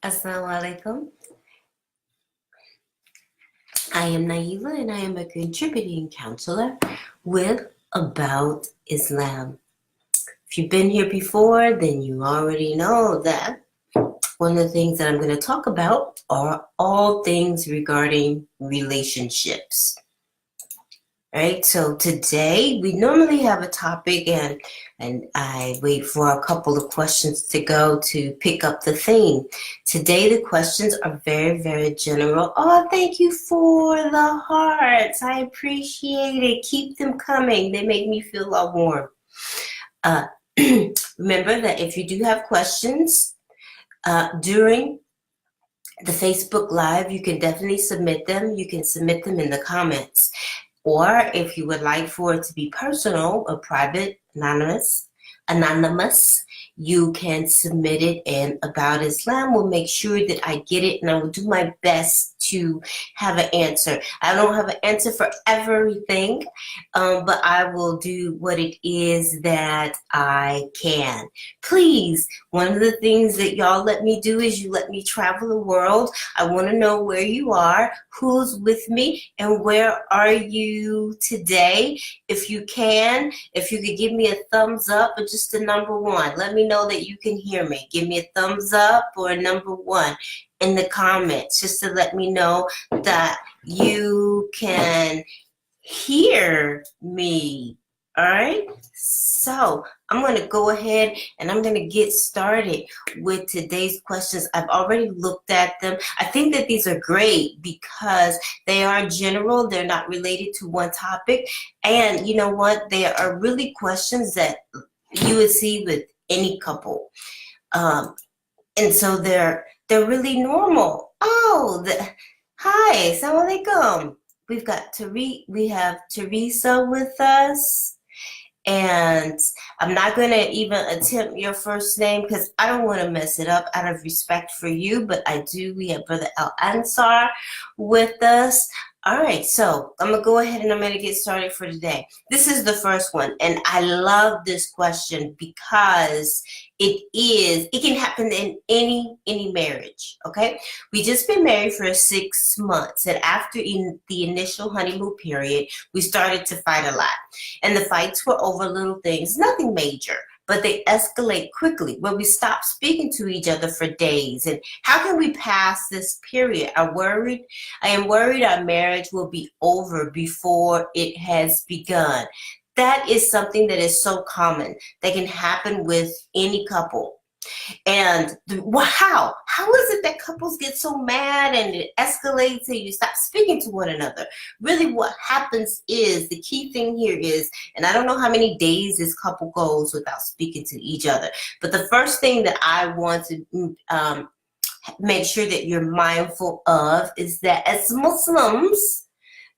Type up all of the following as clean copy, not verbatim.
Assalamu alaikum. I am Naaila and I am a contributing counselor with About Islam. If you've been here before, then you already know that one of the things that I'm going to talk about are all things regarding relationships. Right, so today we normally have a topic and I wait for a couple of questions to go to pick up the theme. Today the questions are very, very general. Oh, thank you for the hearts. I appreciate it. Keep them coming. They make me feel all warm. Remember that if you do have questions during the Facebook Live, you can definitely submit them. You can submit them in the comments. Or if you would like for it to be personal or private, anonymous, you can submit it, and About Islam will make sure that I get it, and I will do my best to have an answer. I don't have an answer for everything, but I will do what it is that I can. Please, one of the things that y'all let me do is you let me travel the world. I want to know where you are, who's with me, and where are you today. If you can, if you could give me a thumbs up or just a number 1. Let me know that you can hear me. Give me a thumbs up or a number 1 in the comments, just to let me know that you can hear me. All right, so I'm going to go ahead and I'm going to get started with today's questions. I've already looked at them. I think that these are great because they are general. They're not related to one topic. And you know what? They are really questions that you would see with any couple. And so they're really normal. Oh, hi, assalamu alaikum. We have Teresa with us. And I'm not going to even attempt your first name because I don't want to mess it up out of respect for you, but we have Brother Al Ansar with us. All right, so I'm going to go ahead and I'm going to get started for today. This is the first one, and I love this question because it can happen in any marriage, okay? We just been married for 6 months, and after the initial honeymoon period, we started to fight a lot. And the fights were over little things, nothing major, but they escalate quickly when we stop speaking to each other for days. And how can we pass this period? I am worried our marriage will be over before it has begun. That is something that is so common that can happen with any couple. And how is it that couples get so mad and it escalates and you stop speaking to one another? Really what happens is, the key thing here is, and I don't know how many days this couple goes without speaking to each other, but the first thing that I want to make sure that you're mindful of is that as Muslims,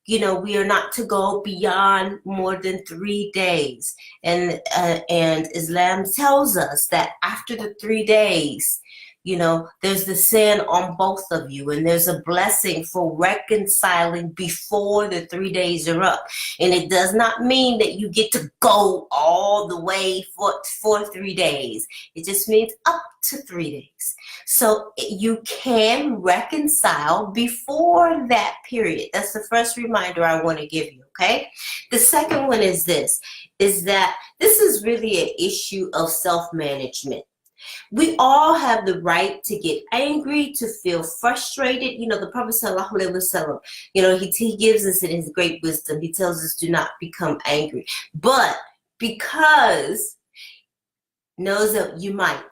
you know, we are not to go beyond more than 3 days. And Islam tells us that after the 3 days, you know, there's the sin on both of you, and there's a blessing for reconciling before the 3 days are up. And it does not mean that you get to go all the way for 3 days. It just means up to 3 days. So you can reconcile before that period. That's the first reminder I want to give you, okay? The second one is this, is that this is really an issue of self-management. We all have the right to get angry, to feel frustrated. You know, the Prophet sallallahu alaihi wasallam, you know, he gives us in his great wisdom. He tells us, do not become angry. But because knows that you might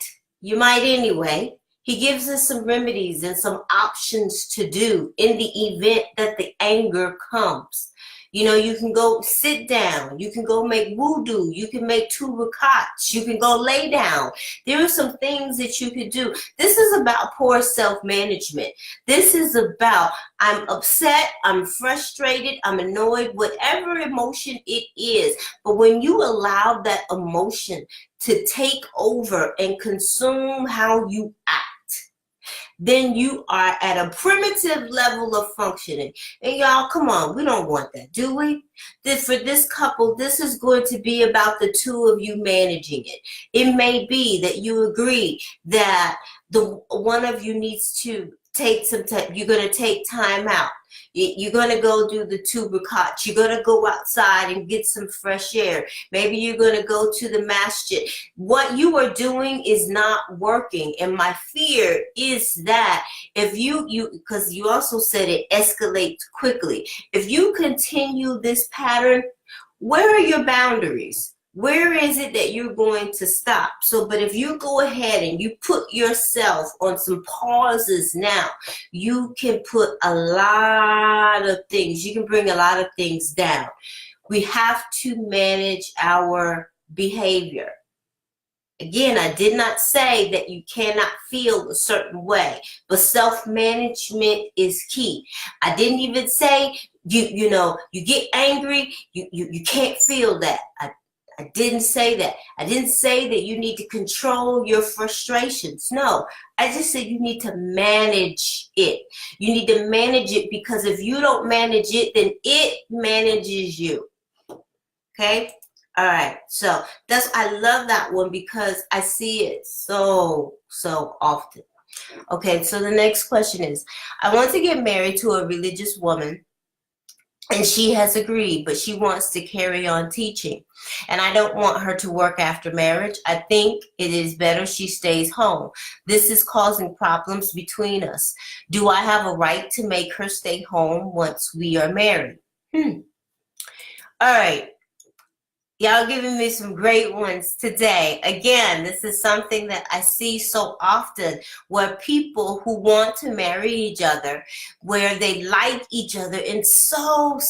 anyway, he gives us some remedies and some options to do in the event that the anger comes. You know, you can go sit down. You can go make wudu. You can make 2 rakats. You can go lay down. There are some things that you can do. This is about poor self-management. This is about, I'm upset, I'm frustrated, I'm annoyed, whatever emotion it is. But when you allow that emotion to take over and consume how you act, then you are at a primitive level of functioning. And y'all, come on, we don't want that, do we? For this couple, this is going to be about the two of you managing it. It may be that you agree that the one of you needs to take some time. You're going to take time out. You're going to go do the tuberkat. You're going to go outside and get some fresh air. Maybe you're going to go to the masjid. What you are doing is not working. And my fear is that if because you also said it escalates quickly. If you continue this pattern, where are your boundaries? Where is it that you're going to stop? But if you go ahead and you put yourself on some pauses now, you can put a lot of things. You can bring a lot of things down. We have to manage our behavior. Again, I did not say that you cannot feel a certain way, but self-management is key. I didn't even say you get angry, you can't feel that. I didn't say that. I didn't say that you need to control your frustrations. No, I just said you need to manage it. You need to manage it, because if you don't manage it, then it manages you. Okay? All right. So I love that one because I see it so often. Okay, so the next question is, I want to get married to a religious woman, and she has agreed, but she wants to carry on teaching. And I don't want her to work after marriage. I think it is better she stays home. This is causing problems between us. Do I have a right to make her stay home once we are married? All right. Y'all giving me some great ones today. Again, this is something that I see so often, where people who want to marry each other, where they like each other in so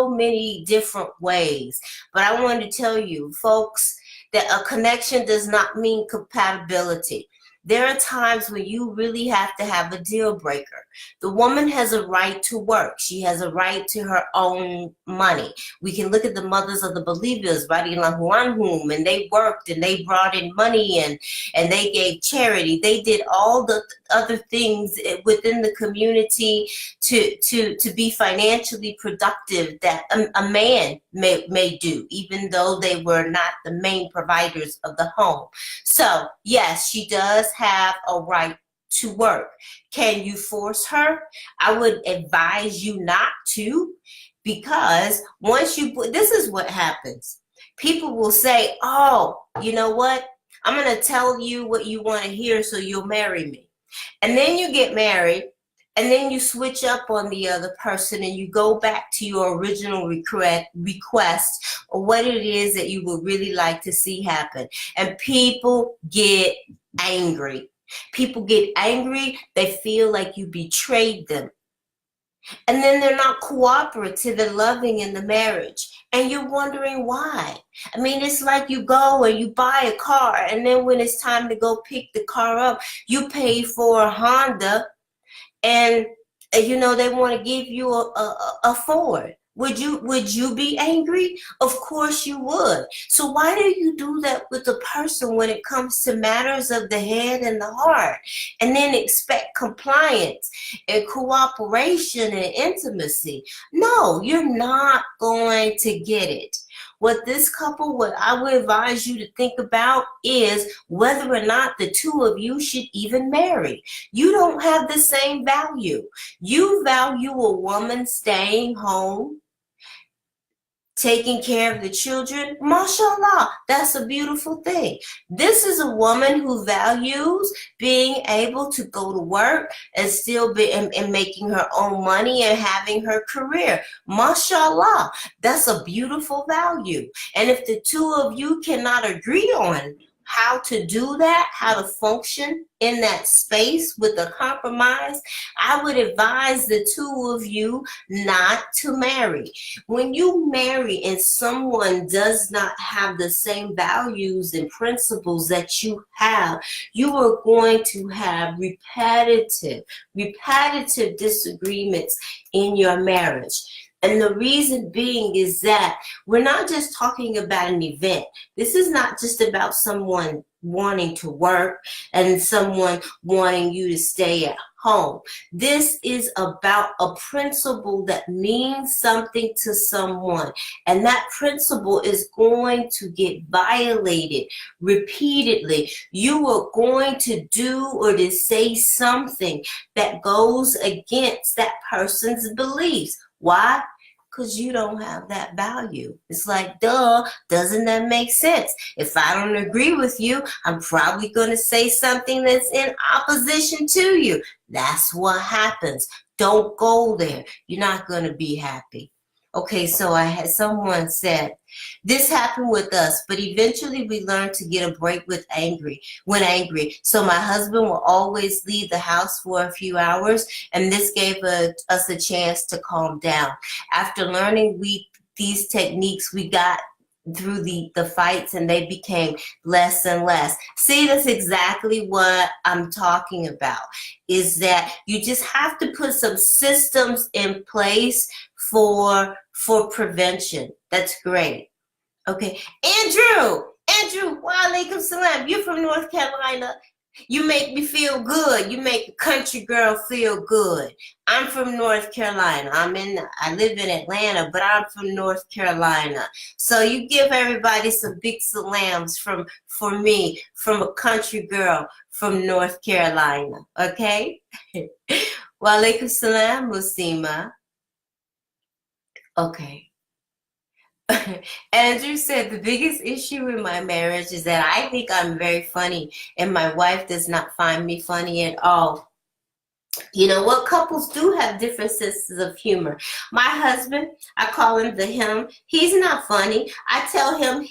many different ways. But I want to tell you, folks, that a connection does not mean compatibility. There are times when you really have to have a deal breaker. The woman has a right to work. She has a right to her own money. We can look at the mothers of the believers, and they worked and they brought in money and they gave charity. They did all the other things within the community to be financially productive that a man may do, even though they were not the main providers of the home. So yes, she does have a right to work. Can you force her? I would advise you not to, because once this is what happens. People will say, oh, you know what? I'm going to tell you what you want to hear so you'll marry me. And then you get married, and then you switch up on the other person and you go back to your original request or what it is that you would really like to see happen. And people get angry. People get angry. They feel like you betrayed them. And then they're not cooperative and loving in the marriage. And you're wondering why. I mean, it's like you go and you buy a car, and then when it's time to go pick the car up, you pay for a Honda, and they want to give you a Ford. Would you be angry? Of course you would. So why do you do that with a person when it comes to matters of the head and the heart, and then expect compliance and cooperation and intimacy? No, you're not going to get it. What I would advise you to think about is whether or not the two of you should even marry. You don't have the same value. You value a woman staying home, taking care of the children. Mashallah, that's a beautiful thing. This is a woman who values being able to go to work and still be and making her own money and having her career. Mashallah, that's a beautiful value. And if the two of you cannot agree on how to do that, how to function in that space with a compromise, I would advise the two of you not to marry. When you marry and someone does not have the same values and principles that you have, you are going to have repetitive disagreements in your marriage. And the reason being is that we're not just talking about an event. This is not just about someone wanting to work and someone wanting you to stay at home. This is about a principle that means something to someone. And that principle is going to get violated repeatedly. You are going to do or to say something that goes against that person's beliefs. Why? Because you don't have that value. It's like, duh, doesn't that make sense? If I don't agree with you, I'm probably going to say something that's in opposition to you. That's what happens. Don't go there. You're not going to be happy. Okay, so I had someone said, this happened with us, but eventually we learned to get a break when angry. So my husband will always leave the house for a few hours, and this gave us a chance to calm down. After learning these techniques, we got through the fights, and they became less and less. See, that's exactly what I'm talking about, is that you just have to put some systems in place for prevention. That's great. Okay. Andrew, wa alaikum salam. You're from North Carolina. You make me feel good. You make a country girl feel good. I'm from North Carolina. I live in Atlanta, but I'm from North Carolina. So you give everybody some big salams for me, from a country girl from North Carolina. Okay? Wa alaikum salam, Musima. Okay. Andrew said the biggest issue in my marriage is that I think I'm very funny and my wife does not find me funny at all. You know what? Couples do have different senses of humor. My husband, I call him the him. He's not funny. I tell him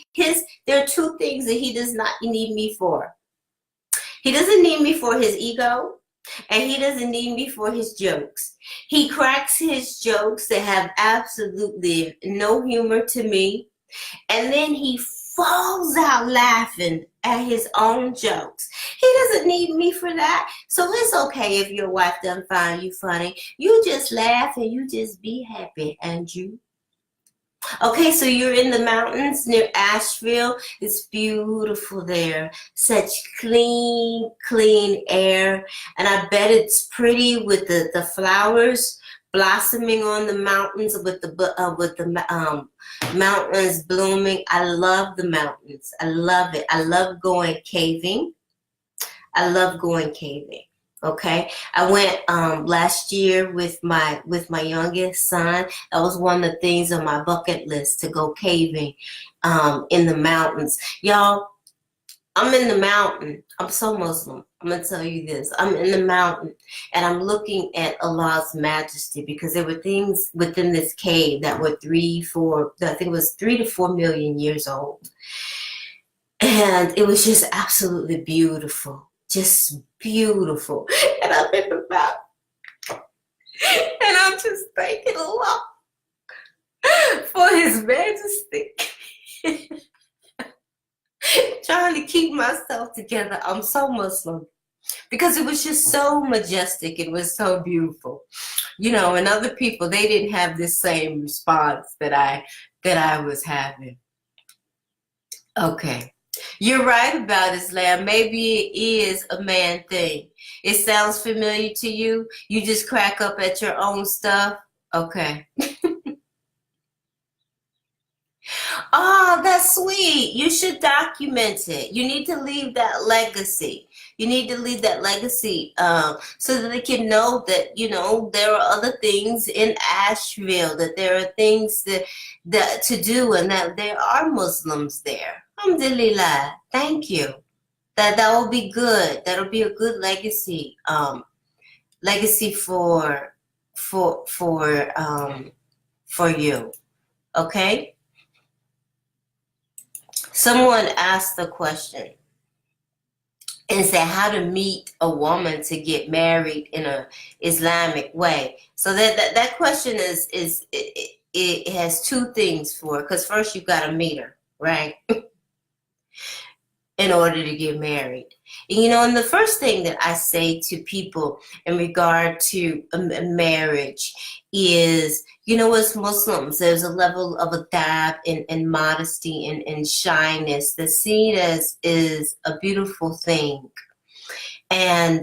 there are two things that he does not need me for. He doesn't need me for his ego, and he doesn't need me for his jokes. He cracks his jokes that have absolutely no humor to me, and then he falls out laughing at his own jokes. He doesn't need me for that. So it's okay if your wife doesn't find you funny. You just laugh and you just be happy, Andrew. Okay, so you're in the mountains near Asheville. It's beautiful there. Such clean, clean air. And I bet it's pretty with the flowers blossoming on the mountains, with the mountains blooming. I love the mountains. I love it. I love going caving. I love going caving. Okay, I went last year with my youngest son. That was one of the things on my bucket list, to go caving in the mountains. Y'all, I'm in the mountain. I'm so Muslim. I'm gonna tell you this. I'm in the mountain and I'm looking at Allah's majesty, because there were things within this cave that were 3 to 4 million years old. And it was just absolutely beautiful. Just beautiful. And I'm in the mountain. And I'm just thanking Allah for His majesty. Trying to keep myself together. I'm so Muslim. Because it was just so majestic. It was so beautiful. You know, and other people, they didn't have this same response that I was having. Okay. You're right about Islam. Maybe it is a man thing. It sounds familiar to you. You just crack up at your own stuff. Okay. Oh, that's sweet. You should document it. You need to leave that legacy. You need to leave that legacy so that they can know that, you know, there are other things in Asheville, that there are things that to do, and that there are Muslims there. Alhamdulillah. Thank you. That will be good. That'll be a good legacy. Legacy for you. Okay? Someone asked the question and said how to meet a woman to get married in a Islamic way. So that question it has two things for it, because first you got to meet her, right? In order to get married. And, you know, and the first thing that I say to people in regard to a marriage is, you know, as Muslims, there's a level of adab and modesty and shyness that's seen as is a beautiful thing. And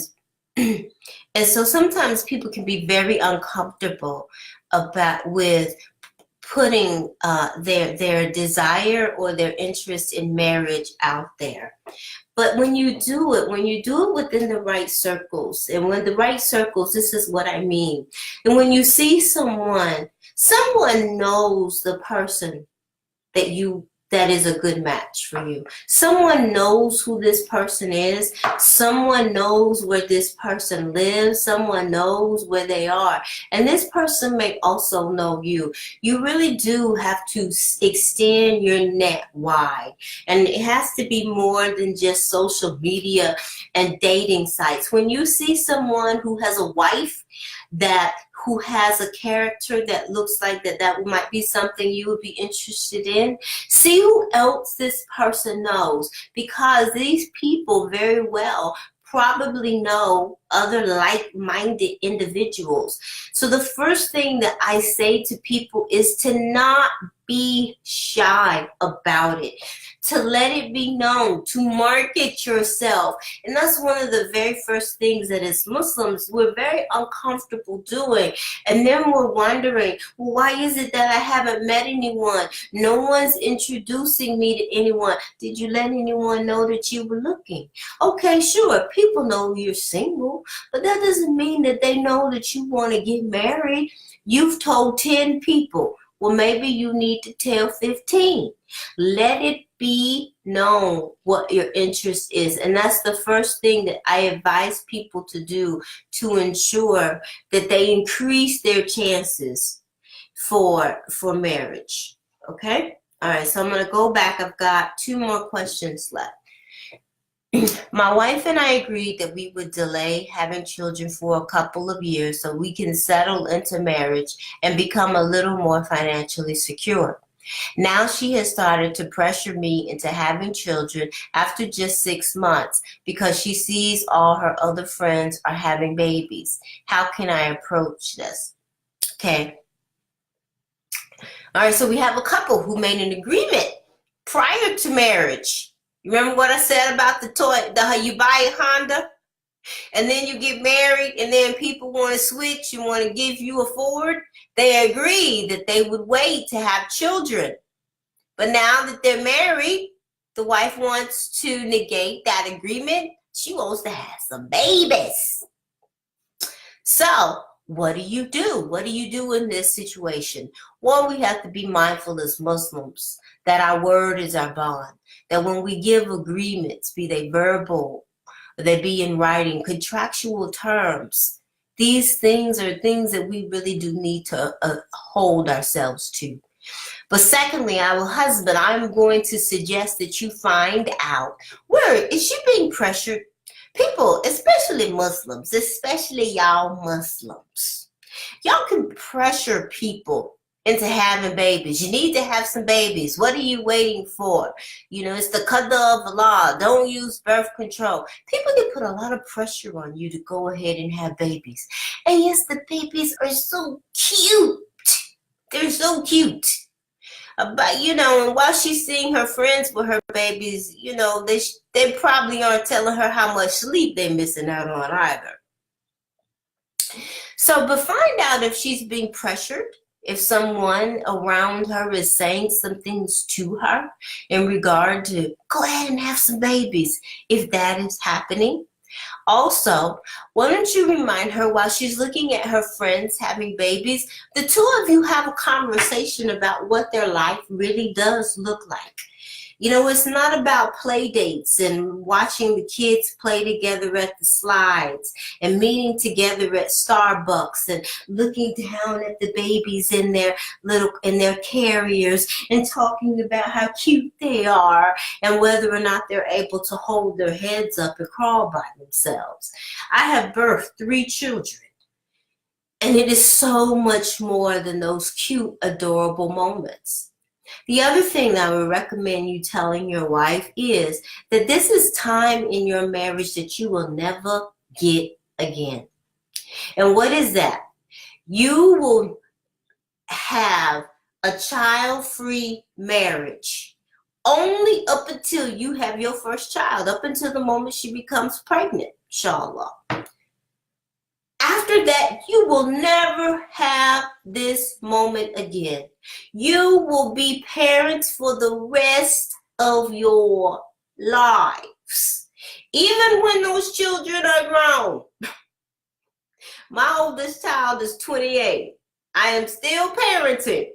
And so sometimes people can be very uncomfortable with putting their desire or their interest in marriage out there. But when you do it within the right circles, and when the right circles, this is what I mean. And when you see someone knows the person that is a good match for you. Someone knows who this person is. Someone knows where this person lives. Someone knows where they are. And this person may also know you. You really do have to extend your net wide. And it has to be more than just social media and dating sites. When you see someone who has a wife who has a character that looks like that might be something you would be interested in, see who else this person knows, because these people very well probably know other like-minded individuals. So the first thing that I say to people is to not be shy about it, to let it be known, to market yourself. And that's one of the very first things that as Muslims, we're very uncomfortable doing. And then we're wondering, well, why is it that I haven't met anyone? No one's introducing me to anyone. Did you let anyone know that you were looking? Okay, sure, people know you're single, but that doesn't mean that they know that you want to get married. You've told 10 people. Well, maybe you need to tell 15. Let it be known what your interest is. And that's the first thing that I advise people to do to ensure that they increase their chances for marriage. Okay? All right, so I'm going to go back. I've got 2 more questions left. My wife and I agreed that we would delay having children for a couple of years so we can settle into marriage and become a little more financially secure. Now she has started to pressure me into having children after just 6 months because she sees all her other friends are having babies. How can I approach this? Okay. All right, so we have a couple who made an agreement prior to marriage. Remember what I said about the toy, you buy a Honda and then you get married and then people want to switch and want to give you a Ford? They agreed that they would wait to have children. But now that they're married, the wife wants to negate that agreement. She wants to have some babies. So what do you do? What do you do in this situation? Well, we have to be mindful as Muslims that our word is our bond. That when we give agreements, be they verbal, or they be in writing, contractual terms, these things are things that we really do need to hold ourselves to. But secondly, our husband, I'm going to suggest that you find out, where is she being pressured? People, especially Muslims, especially y'all Muslims, y'all can pressure people into having babies. You need to have some babies. What are you waiting for? You know, it's the qadr of Allah. Don't use birth control. People can put a lot of pressure on you to go ahead and have babies. And yes, the babies are so cute. They're so cute. But, you know, and while she's seeing her friends with her babies, you know, they probably aren't telling her how much sleep they're missing out on either. So, but find out if she's being pressured, if someone around her is saying some things to her in regard to go ahead and have some babies, if that is happening. Also, why don't you remind her while she's looking at her friends having babies, the 2 of you have a conversation about what their life really does look like. You know, it's not about play dates and watching the kids play together at the slides and meeting together at Starbucks and looking down at the babies in their carriers and talking about how cute they are and whether or not they're able to hold their heads up and crawl by themselves. I have birthed 3 children, and it is so much more than those cute, adorable moments. The other thing that I would recommend you telling your wife is that this is time in your marriage that you will never get again. And what is that? You will have a child-free marriage only up until you have your 1st child, up until the moment she becomes pregnant, inshallah. 'Cause, you know, and while she's seeing her friends with her babies, you know, they probably aren't telling her how much sleep they're missing out on either. So, but find out if she's being pressured, if someone around her is saying some things to her in regard to go ahead and have babies, if that is happening. After that, you will never have this moment again. You will be parents for the rest of your lives. Even when those children are grown. My oldest child is 28. I am still parenting.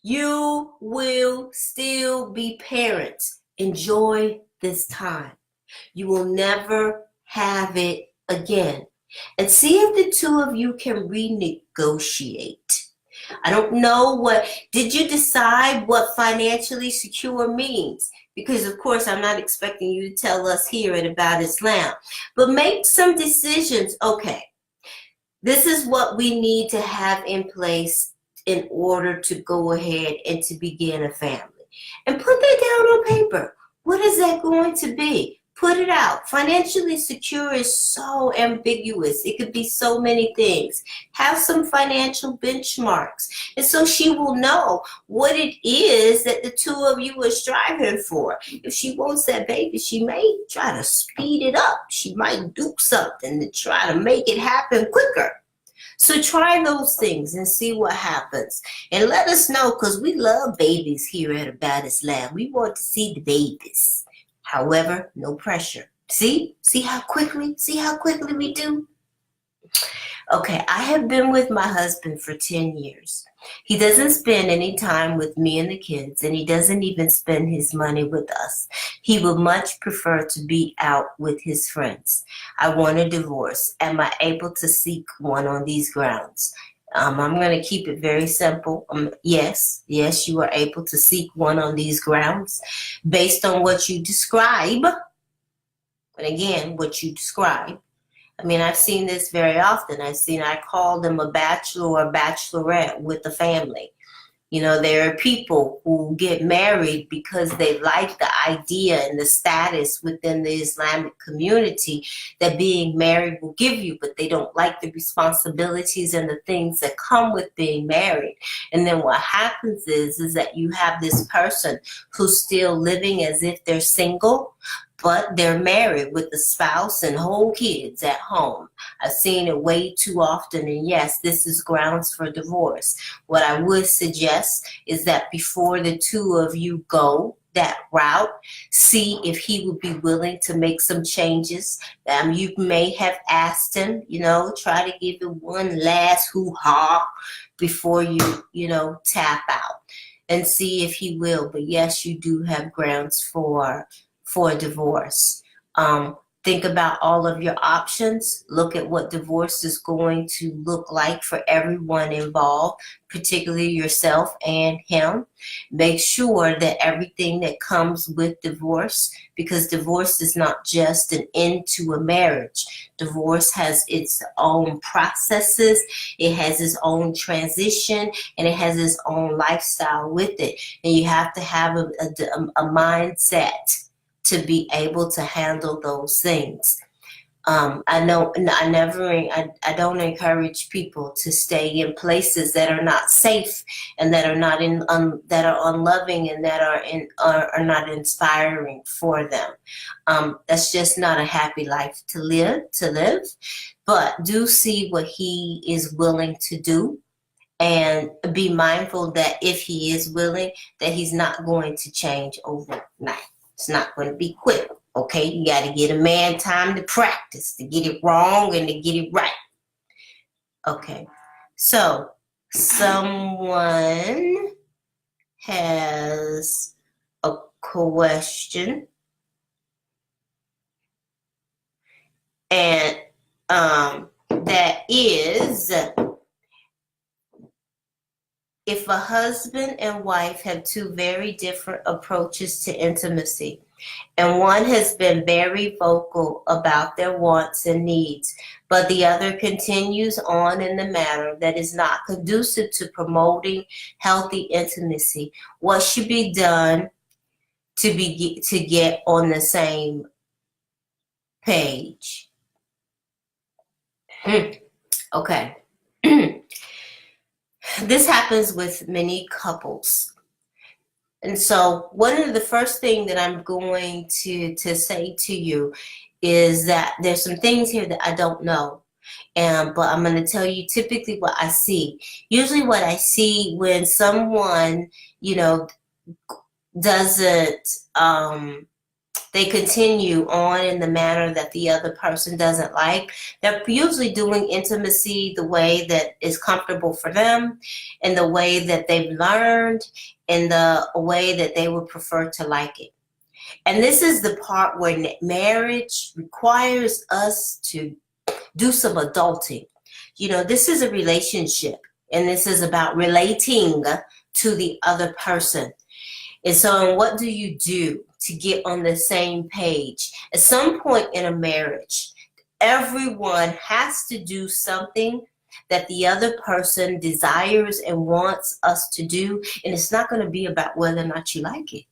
You will still be parents. Enjoy this time. You will never have it again. And see if the two of you can renegotiate. I don't know did you decide what financially secure means? Because of course I'm not expecting you to tell us here at About Islam. But make some decisions. Okay, this is what we need to have in place in order to go ahead and to begin a family. And put that down on paper. What is that going to be? Put it out. Financially secure is so ambiguous. It could be so many things. Have some financial benchmarks. And so she will know what it is that the two of you are striving for. If she wants that baby, she may try to speed it up. She might do something to try to make it happen quicker. So try those things and see what happens. And let us know, because we love babies here at About Islam. We want to see the babies. However, no pressure. See how quickly we do? Okay, I have been with my husband for 10 years. He doesn't spend any time with me and the kids, and he doesn't even spend his money with us. He would much prefer to be out with his friends. I want a divorce. Am I able to seek one on these grounds? I'm going to keep it very simple. Yes, you are able to seek one on these grounds based on what you describe. And again, what you describe. I mean, I've seen this very often. I call them a bachelor or a bachelorette with the family. You know, there are people who get married because they like the idea and the status within the Islamic community that being married will give you, but they don't like the responsibilities and the things that come with being married. And then what happens is that you have this person who's still living as if they're single, but they're married with a spouse and whole kids at home. I've seen it way too often, and yes, this is grounds for divorce. What I would suggest is that before the two of you go that route, see if he would be willing to make some changes. You may have asked him, try to give it one last hoo-ha before you tap out, and see if he will. But yes, you do have grounds for divorce. Think about all of your options. Look at what divorce is going to look like for everyone involved, particularly yourself and him. Make sure that everything that comes with divorce, because divorce is not just an end to a marriage. Divorce has its own processes, it has its own transition, and it has its own lifestyle with it. And you have to have a mindset to be able to handle those things. I don't encourage people to stay in places that are not safe and that are not that are unloving and that are not inspiring for them. That's just not a happy life to live. But do see what he is willing to do, and be mindful that if he is willing, that he's not going to change overnight. It's not going to be quick, okay? You got to get a man time to practice, to get it wrong and to get it right. Okay, so someone has a question, and that is, if a husband and wife have two very different approaches to intimacy, and one has been very vocal about their wants and needs, but the other continues on in the manner that is not conducive to promoting healthy intimacy, what should be done to get on the same page? Okay. This happens with many couples. And so one of the first thing that I'm going to say to you is that there's some things here that I don't know. But I'm going to tell you typically what I see. Usually what I see when someone, doesn't, they continue on in the manner that the other person doesn't like. They're usually doing intimacy the way that is comfortable for them, and the way that they've learned, and the way that they would prefer to like it. And this is the part where marriage requires us to do some adulting. This is a relationship, and this is about relating to the other person. And so what do you do to get on the same page? At some point in a marriage, everyone has to do something that the other person desires and wants us to do. And it's not going to be about whether or not you like it.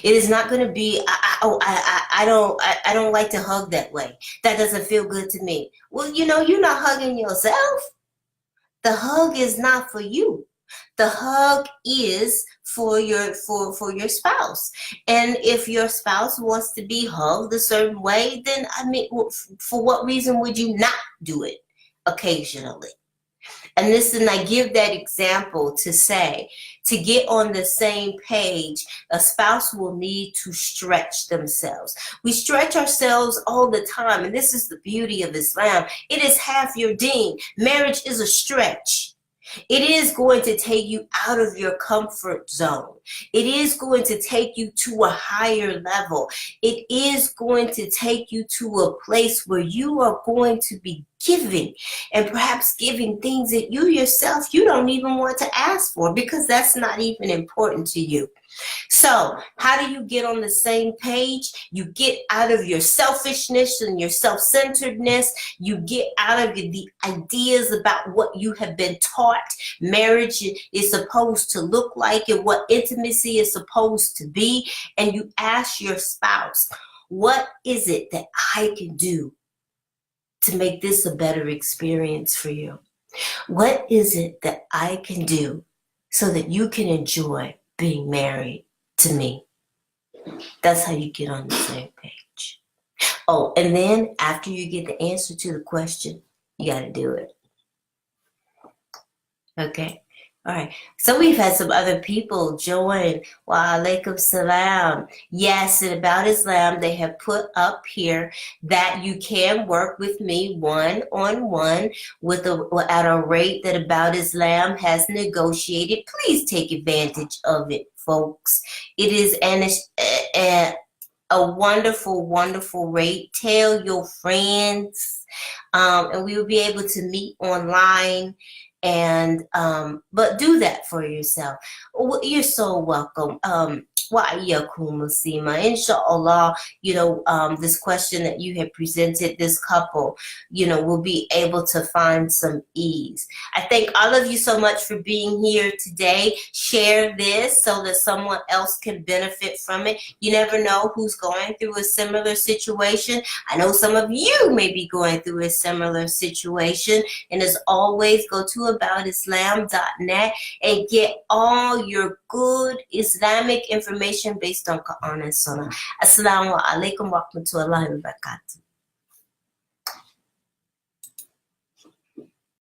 It is not going to be, I don't like to hug that way. That doesn't feel good to me. Well, you're not hugging yourself. The hug is not for you. The hug is for your spouse. And if your spouse wants to be hugged a certain way, then for what reason would you not do it occasionally? And listen, I give that example to say, to get on the same page, a spouse will need to stretch themselves. We stretch ourselves all the time, and this is the beauty of Islam. It is half your deen. Marriage is a stretch. It is going to take you out of your comfort zone. It is going to take you to a higher level. It is going to take you to a place where you are going to be giving, and perhaps giving things that you yourself, you don't even want to ask for, because that's not even important to you. So how do you get on the same page? You get out of your selfishness and your self-centeredness. You get out of the ideas about what you have been taught marriage is supposed to look like and what intimacy is supposed to be. And you ask your spouse, what is it that I can do to make this a better experience for you? What is it that I can do so that you can enjoy being married to me? That's how you get on the same page. Oh, and then after you get the answer to the question, you got to do it. Okay. All right. So we've had some other people join. Wa alaikum salam. Yes, and about Islam, they have put up here that you can work with me one-on-one at a rate that About Islam has negotiated. Please take advantage of it, folks. It is a wonderful, wonderful rate. Tell your friends, and we will be able to meet online. And but do that for yourself. You're so welcome. Inshallah, this question that you have presented, this couple, will be able to find some ease. I thank all of you so much for being here today. Share this so that someone else can benefit from it. You never know who's going through a similar situation. I know some of you may be going through a similar situation. And as always, go to aboutislam.net and get all your good Islamic information based on Quran and Sunnah. Assalamu alaikum wa rahmatullahi wa barakatuh.